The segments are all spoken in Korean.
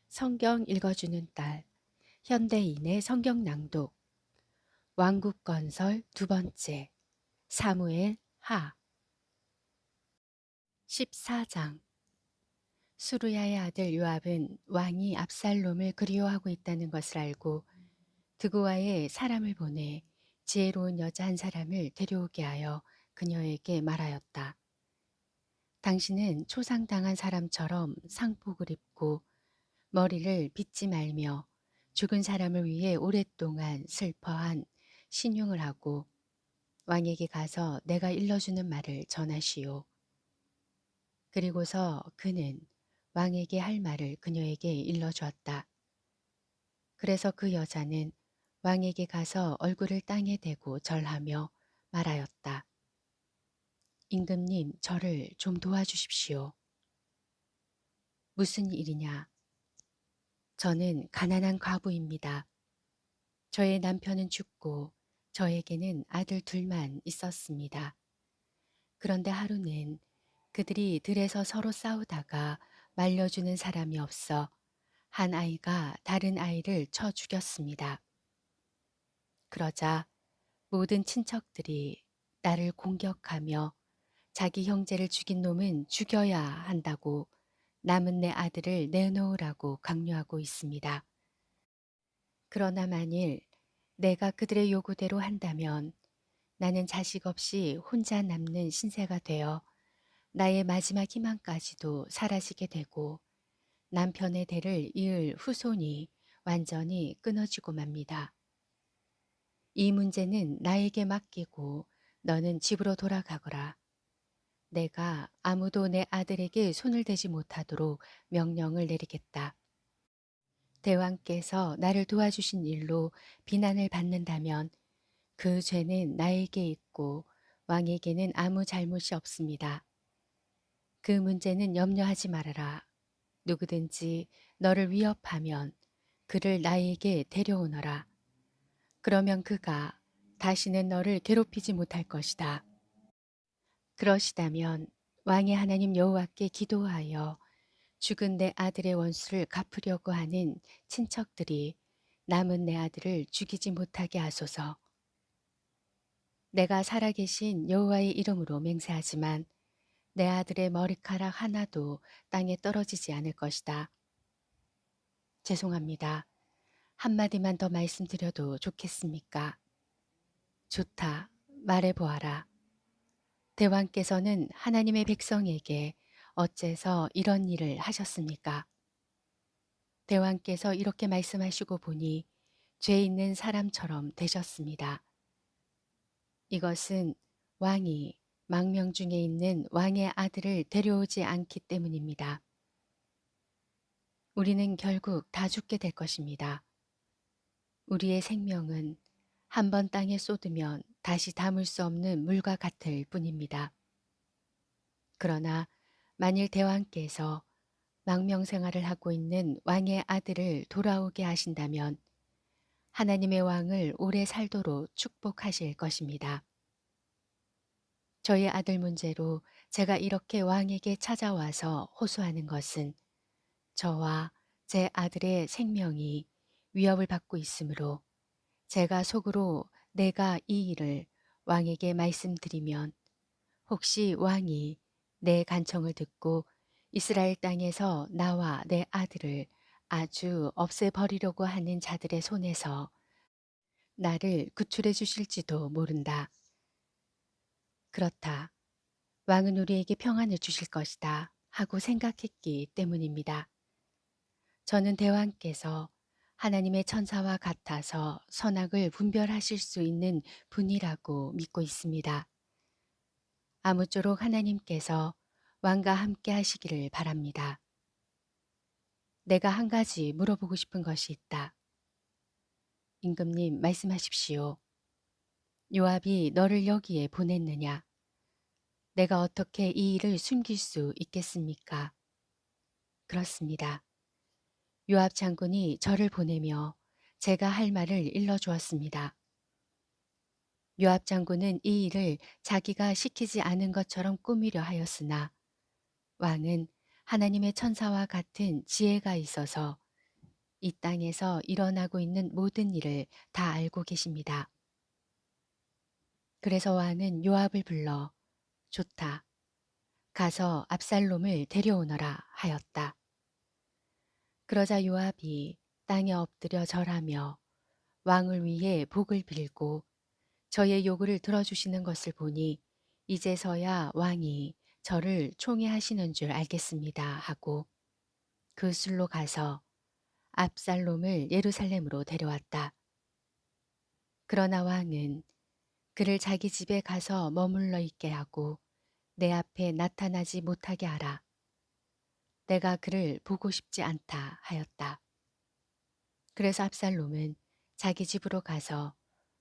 성경 읽어주는 딸, 현대인의 성경 낭독, 왕국 건설 두 번째, 사무엘 하, 14장. 수루야의 아들 요압은 왕이 압살롬을 그리워하고 있다는 것을 알고 드고아에 사람을 보내 지혜로운 여자 한 사람을 데려오게 하여 그녀에게 말하였다. 당신은 초상당한 사람처럼 상복을 입고 머리를 빗지 말며 죽은 사람을 위해 오랫동안 슬퍼한 신용을 하고 왕에게 가서 내가 일러주는 말을 전하시오. 그리고서 그는 왕에게 할 말을 그녀에게 일러주었다. 그래서 그 여자는 왕에게 가서 얼굴을 땅에 대고 절하며 말하였다. 임금님, 저를 좀 도와주십시오. 무슨 일이냐? 저는 가난한 과부입니다. 저의 남편은 죽고 저에게는 아들 둘만 있었습니다. 그런데 하루는 그들이 들에서 서로 싸우다가 말려주는 사람이 없어 한 아이가 다른 아이를 쳐 죽였습니다. 그러자 모든 친척들이 나를 공격하며 자기 형제를 죽인 놈은 죽여야 한다고 남은 내 아들을 내놓으라고 강요하고 있습니다. 그러나 만일 내가 그들의 요구대로 한다면 나는 자식 없이 혼자 남는 신세가 되어 나의 마지막 희망까지도 사라지게 되고 남편의 대를 이을 후손이 완전히 끊어지고 맙니다. 이 문제는 나에게 맡기고 너는 집으로 돌아가거라. 내가 아무도 내 아들에게 손을 대지 못하도록 명령을 내리겠다. 대왕께서 나를 도와주신 일로 비난을 받는다면 그 죄는 나에게 있고 왕에게는 아무 잘못이 없습니다. 그 문제는 염려하지 말아라. 누구든지 너를 위협하면 그를 나에게 데려오너라. 그러면 그가 다시는 너를 괴롭히지 못할 것이다. 그러시다면 왕의 하나님 여호와께 기도하여 죽은 내 아들의 원수를 갚으려고 하는 친척들이 남은 내 아들을 죽이지 못하게 하소서. 내가 살아계신 여호와의 이름으로 맹세하지만 내 아들의 머리카락 하나도 땅에 떨어지지 않을 것이다. 죄송합니다. 한마디만 더 말씀드려도 좋겠습니까? 좋다. 말해보아라. 대왕께서는 하나님의 백성에게 어째서 이런 일을 하셨습니까? 대왕께서 이렇게 말씀하시고 보니 죄 있는 사람처럼 되셨습니다. 이것은 왕이 망명 중에 있는 왕의 아들을 데려오지 않기 때문입니다. 우리는 결국 다 죽게 될 것입니다. 우리의 생명은 한 번 땅에 쏟으면 다시 담을 수 없는 물과 같을 뿐입니다. 그러나 만일 대왕께서 망명 생활을 하고 있는 왕의 아들을 돌아오게 하신다면 하나님의 왕을 오래 살도록 축복하실 것입니다. 저의 아들 문제로 제가 이렇게 왕에게 찾아와서 호소하는 것은 저와 제 아들의 생명이 위협을 받고 있으므로 제가 속으로 내가 이 일을 왕에게 말씀드리면 혹시 왕이 내 간청을 듣고 이스라엘 땅에서 나와 내 아들을 아주 없애버리려고 하는 자들의 손에서 나를 구출해 주실지도 모른다. 그렇다. 왕은 우리에게 평안을 주실 것이다 하고 생각했기 때문입니다. 저는 대왕께서 하나님의 천사와 같아서 선악을 분별하실 수 있는 분이라고 믿고 있습니다. 아무쪼록 하나님께서 왕과 함께 하시기를 바랍니다. 내가 한 가지 물어보고 싶은 것이 있다. 임금님 말씀하십시오. 요압이 너를 여기에 보냈느냐? 내가 어떻게 이 일을 숨길 수 있겠습니까? 그렇습니다. 요압 장군이 저를 보내며 제가 할 말을 일러주었습니다. 요압 장군은 이 일을 자기가 시키지 않은 것처럼 꾸미려 하였으나 왕은 하나님의 천사와 같은 지혜가 있어서 이 땅에서 일어나고 있는 모든 일을 다 알고 계십니다. 그래서 왕은 요압을 불러 좋다. 가서 압살롬을 데려오너라 하였다. 그러자 요압이 땅에 엎드려 절하며 왕을 위해 복을 빌고 저의 요구를 들어주시는 것을 보니 이제서야 왕이 저를 총애하시는 줄 알겠습니다 하고 그 술로 가서 압살롬을 예루살렘으로 데려왔다. 그러나 왕은 그를 자기 집에 가서 머물러 있게 하고 내 앞에 나타나지 못하게 하라. 내가 그를 보고 싶지 않다 하였다. 그래서 압살롬은 자기 집으로 가서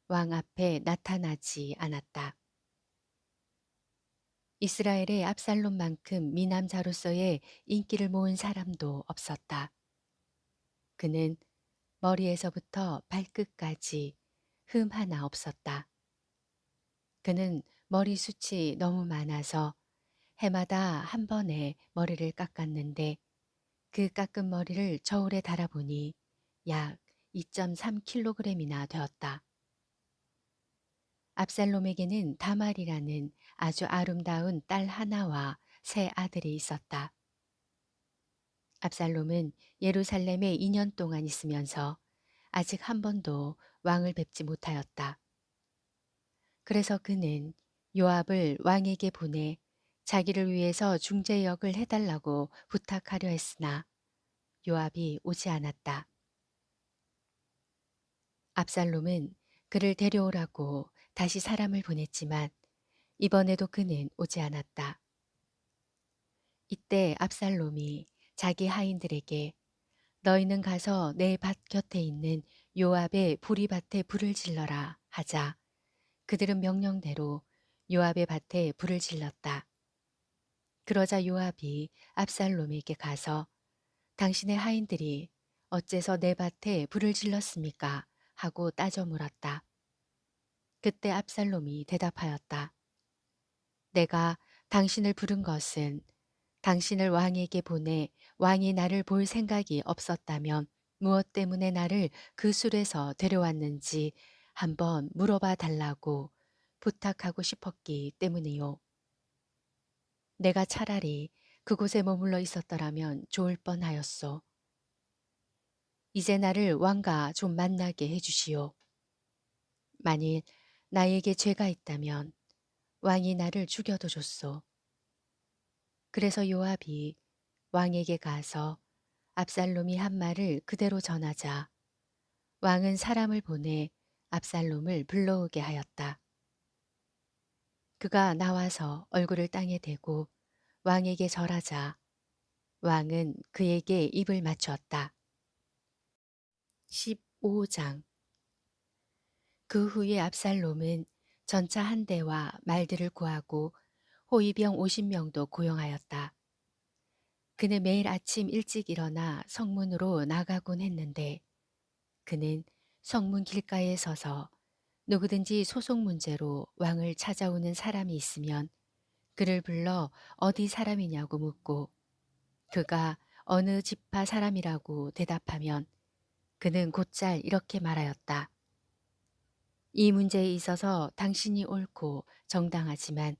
왕 앞에 나타나지 않았다. 이스라엘의 압살롬만큼 미남자로서의 인기를 모은 사람도 없었다. 그는 머리에서부터 발끝까지 흠 하나 없었다. 그는 머리숱이 너무 많아서 해마다 한 번에 머리를 깎았는데 그 깎은 머리를 저울에 달아보니 약 2.3kg이나 되었다. 압살롬에게는 다말이라는 아주 아름다운 딸 하나와 세 아들이 있었다. 압살롬은 예루살렘에 2년 동안 있으면서 아직 한 번도 왕을 뵙지 못하였다. 그래서 그는 요압을 왕에게 보내 자기를 위해서 중재 역을 해달라고 부탁하려 했으나 요압이 오지 않았다. 압살롬은 그를 데려오라고 다시 사람을 보냈지만 이번에도 그는 오지 않았다. 이때 압살롬이 자기 하인들에게 너희는 가서 내 밭 곁에 있는 요압의 보리밭에 불을 질러라 하자 그들은 명령대로 요압의 밭에 불을 질렀다. 그러자 요압이 압살롬에게 가서 당신의 하인들이 어째서 내 밭에 불을 질렀습니까? 하고 따져 물었다. 그때 압살롬이 대답하였다. 내가 당신을 부른 것은 당신을 왕에게 보내 왕이 나를 볼 생각이 없었다면 무엇 때문에 나를 그 술에서 데려왔는지 한번 물어봐 달라고 부탁하고 싶었기 때문이요. 내가 차라리 그곳에 머물러 있었더라면 좋을 뻔하였소. 이제 나를 왕과 좀 만나게 해주시오. 만일 나에게 죄가 있다면 왕이 나를 죽여도 줬소. 그래서 요압이 왕에게 가서 압살롬이 한 말을 그대로 전하자 왕은 사람을 보내 압살롬을 불러오게 하였다. 그가 나와서 얼굴을 땅에 대고 왕에게 절하자 왕은 그에게 입을 맞추었다. 15장 그 후에 압살롬은 전차 한 대와 말들을 구하고 호위병 50명도 고용하였다. 그는 매일 아침 일찍 일어나 성문으로 나가곤 했는데 그는 성문 길가에 서서 누구든지 소속 문제로 왕을 찾아오는 사람이 있으면 그를 불러 어디 사람이냐고 묻고 그가 어느 지파 사람이라고 대답하면 그는 곧잘 이렇게 말하였다. 이 문제에 있어서 당신이 옳고 정당하지만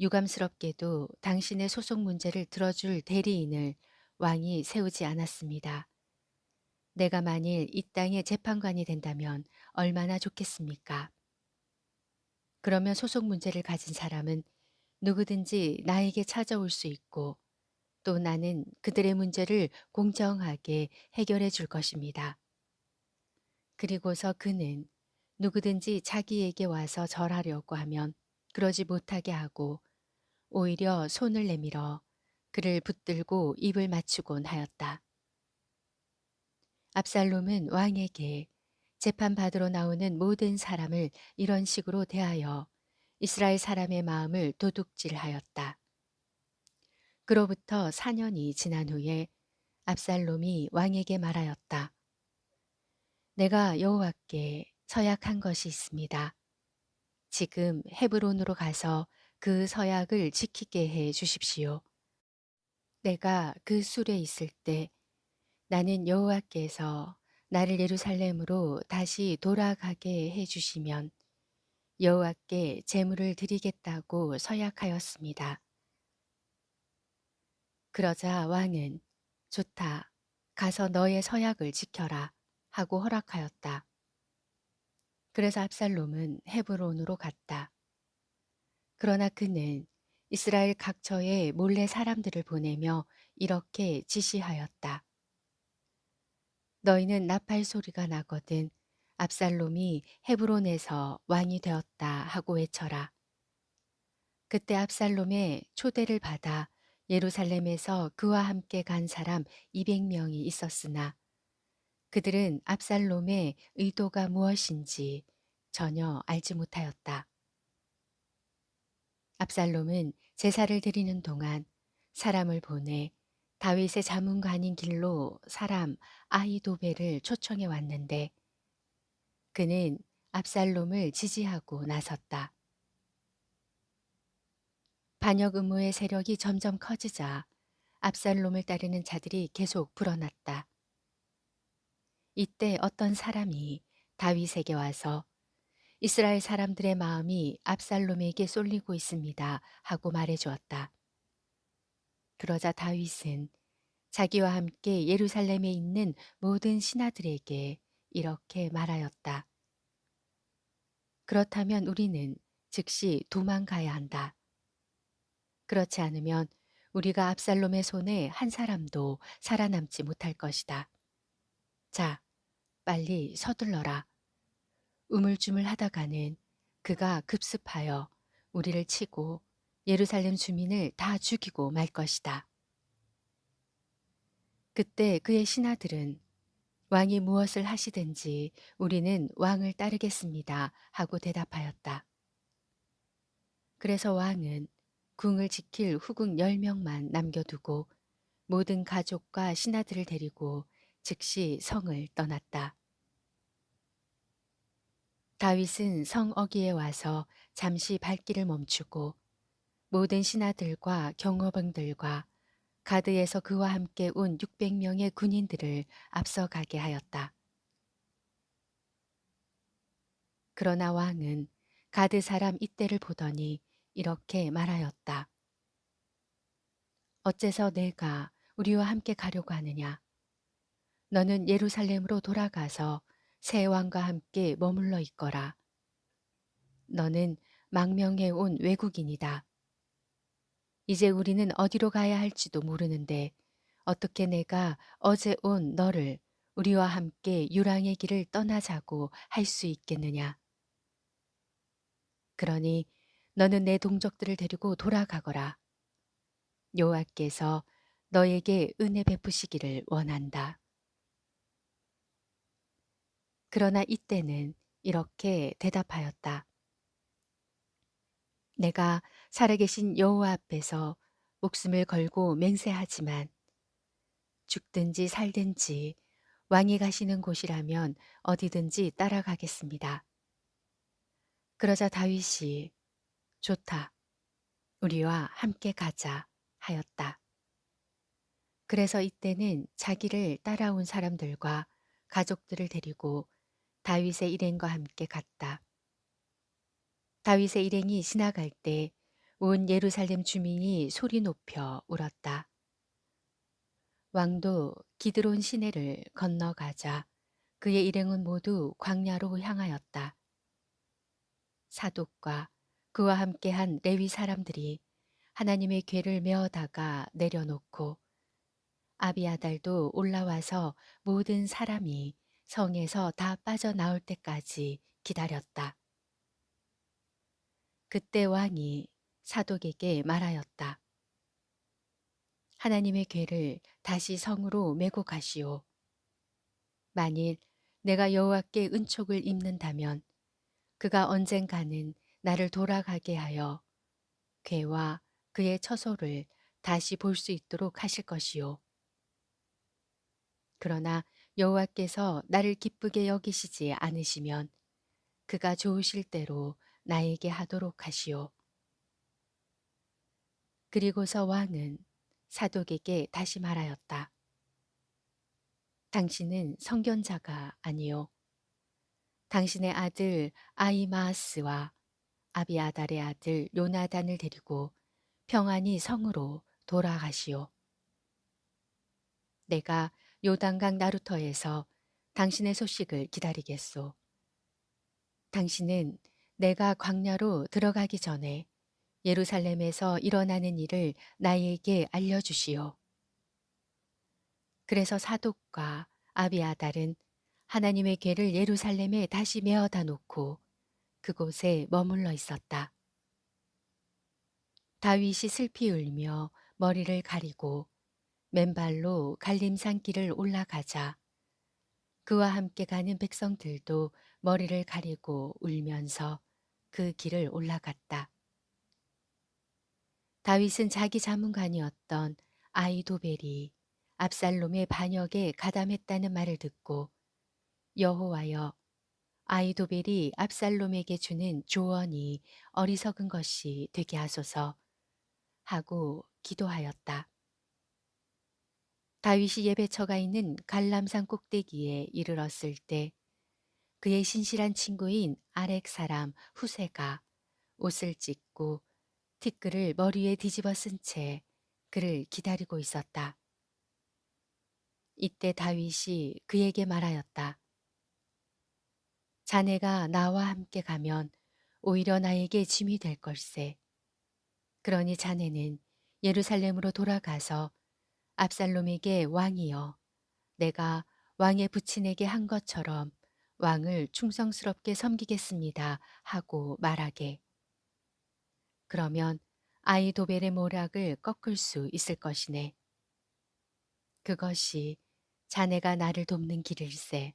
유감스럽게도 당신의 소속 문제를 들어줄 대리인을 왕이 세우지 않았습니다. 내가 만일 이 땅의 재판관이 된다면 얼마나 좋겠습니까? 그러면 소속 문제를 가진 사람은 누구든지 나에게 찾아올 수 있고 또 나는 그들의 문제를 공정하게 해결해 줄 것입니다. 그리고서 그는 누구든지 자기에게 와서 절하려고 하면 그러지 못하게 하고 오히려 손을 내밀어 그를 붙들고 입을 맞추곤 하였다. 압살롬은 왕에게 재판받으러 나오는 모든 사람을 이런 식으로 대하여 이스라엘 사람의 마음을 도둑질하였다. 그로부터 4년이 지난 후에 압살롬이 왕에게 말하였다. 내가 여호와께 서약한 것이 있습니다. 지금 헤브론으로 가서 그 서약을 지키게 해 주십시오. 내가 그 술에 있을 때 나는 여호와께서 나를 예루살렘으로 다시 돌아가게 해 주시면 여호와께 제물을 드리겠다고 서약하였습니다. 그러자 왕은 좋다. 가서 너의 서약을 지켜라 하고 허락하였다. 그래서 압살롬은 헤브론으로 갔다. 그러나 그는 이스라엘 각처에 몰래 사람들을 보내며 이렇게 지시하였다. 너희는 나팔 소리가 나거든 압살롬이 헤브론에서 왕이 되었다 하고 외쳐라. 그때 압살롬의 초대를 받아 예루살렘에서 그와 함께 간 사람 200명이 있었으나 그들은 압살롬의 의도가 무엇인지 전혀 알지 못하였다. 압살롬은 제사를 드리는 동안 사람을 보내 다윗의 자문관인 길로 사람 아히도벨을 초청해 왔는데 그는 압살롬을 지지하고 나섰다. 반역 음모의 세력이 점점 커지자 압살롬을 따르는 자들이 계속 불어났다. 이때 어떤 사람이 다윗에게 와서 이스라엘 사람들의 마음이 압살롬에게 쏠리고 있습니다 하고 말해 주었다. 그러자 다윗은 자기와 함께 예루살렘에 있는 모든 신하들에게 이렇게 말하였다. 그렇다면 우리는 즉시 도망가야 한다. 그렇지 않으면 우리가 압살롬의 손에 한 사람도 살아남지 못할 것이다. 자, 빨리 서둘러라. 우물쭈물하다가는 그가 급습하여 우리를 치고 예루살렘 주민을 다 죽이고 말 것이다. 그때 그의 신하들은 왕이 무엇을 하시든지 우리는 왕을 따르겠습니다 하고 대답하였다. 그래서 왕은 궁을 지킬 후궁 10명만 남겨두고 모든 가족과 신하들을 데리고 즉시 성을 떠났다. 다윗은 성 어귀에 와서 잠시 발길을 멈추고 모든 신하들과 경호병들과 가드에서 그와 함께 온 600명의 군인들을 앞서가게 하였다. 그러나 왕은 가드 사람 이때를 보더니 이렇게 말하였다. 어째서 내가 우리와 함께 가려고 하느냐? 너는 예루살렘으로 돌아가서 새 왕과 함께 머물러 있거라. 너는 망명해 온 외국인이다. 이제 우리는 어디로 가야 할지도 모르는데 어떻게 내가 어제 온 너를 우리와 함께 유랑의 길을 떠나자고 할 수 있겠느냐? 그러니 너는 내 동족들을 데리고 돌아가거라. 여호와께서 너에게 은혜 베푸시기를 원한다. 그러나 이때는 이렇게 대답하였다. 내가 살아계신 여호와 앞에서 목숨을 걸고 맹세하지만 죽든지 살든지 왕이 가시는 곳이라면 어디든지 따라가겠습니다. 그러자 다윗이 좋다. 우리와 함께 가자 하였다. 그래서 이때는 자기를 따라온 사람들과 가족들을 데리고 다윗의 일행과 함께 갔다. 다윗의 일행이 지나갈 때 온 예루살렘 주민이 소리 높여 울었다. 왕도 기드론 시내를 건너가자 그의 일행은 모두 광야로 향하였다. 사독과 그와 함께한 레위 사람들이 하나님의 궤를 메어다가 내려놓고 아비아달도 올라와서 모든 사람이 성에서 다 빠져나올 때까지 기다렸다. 그때 왕이 사독에게 말하였다. 하나님의 궤를 다시 성으로 메고 가시오. 만일 내가 여호와께 은촉을 입는다면 그가 언젠가는 나를 돌아가게 하여 궤와 그의 처소를 다시 볼 수 있도록 하실 것이요. 그러나 여호와께서 나를 기쁘게 여기시지 않으시면 그가 좋으실 대로 나에게 하도록 하시오. 그리고서 왕은 사독에게 다시 말하였다. 당신은 성견자가 아니요. 당신의 아들 아이마아스와 아비아달의 아들 요나단을 데리고 평안히 성으로 돌아가시오. 내가 요단강 나루터에서 당신의 소식을 기다리겠소. 당신은 내가 광야로 들어가기 전에 예루살렘에서 일어나는 일을 나에게 알려주시오. 그래서 사독과 아비아달은 하나님의 궤를 예루살렘에 다시 메어다 놓고 그곳에 머물러 있었다. 다윗이 슬피 울며 머리를 가리고 맨발로 갈림산 길을 올라가자 그와 함께 가는 백성들도 머리를 가리고 울면서 그 길을 올라갔다. 다윗은 자기 자문관이었던 아이도벨이 압살롬의 반역에 가담했다는 말을 듣고 여호와여, 아이도벨이 압살롬에게 주는 조언이 어리석은 것이 되게 하소서 하고 기도하였다. 다윗이 예배처가 있는 갈람산 꼭대기에 이르렀을 때 그의 신실한 친구인 아렉 사람 후세가 옷을 찢고 티끌을 머리에 뒤집어 쓴 채 그를 기다리고 있었다. 이때 다윗이 그에게 말하였다. 자네가 나와 함께 가면 오히려 나에게 짐이 될 걸세. 그러니 자네는 예루살렘으로 돌아가서 압살롬에게 왕이여 내가 왕의 부친에게 한 것처럼 왕을 충성스럽게 섬기겠습니다 하고 말하게. 그러면 아이도벨의 모략을 꺾을 수 있을 것이네. 그것이 자네가 나를 돕는 길일세.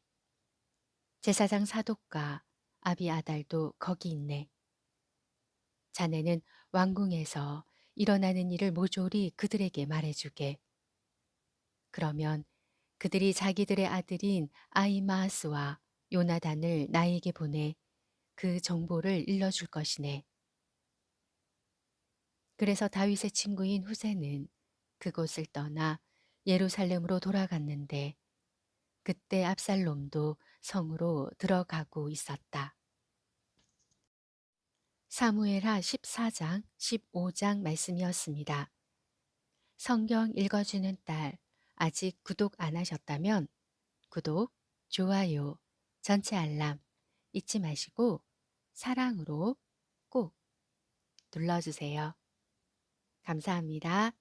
제사장 사독과 아비아달도 거기 있네. 자네는 왕궁에서 일어나는 일을 모조리 그들에게 말해주게. 그러면 그들이 자기들의 아들인 아이마아스와 요나단을 나에게 보내 그 정보를 일러줄 것이네. 그래서 다윗의 친구인 후세는 그곳을 떠나 예루살렘으로 돌아갔는데 그때 압살롬도 성으로 들어가고 있었다. 사무엘하 14장, 15장 말씀이었습니다. 성경 읽어주는 딸, 아직 구독 안 하셨다면 구독, 좋아요, 전체 알람 잊지 마시고 사랑으로 꼭 눌러주세요. 감사합니다.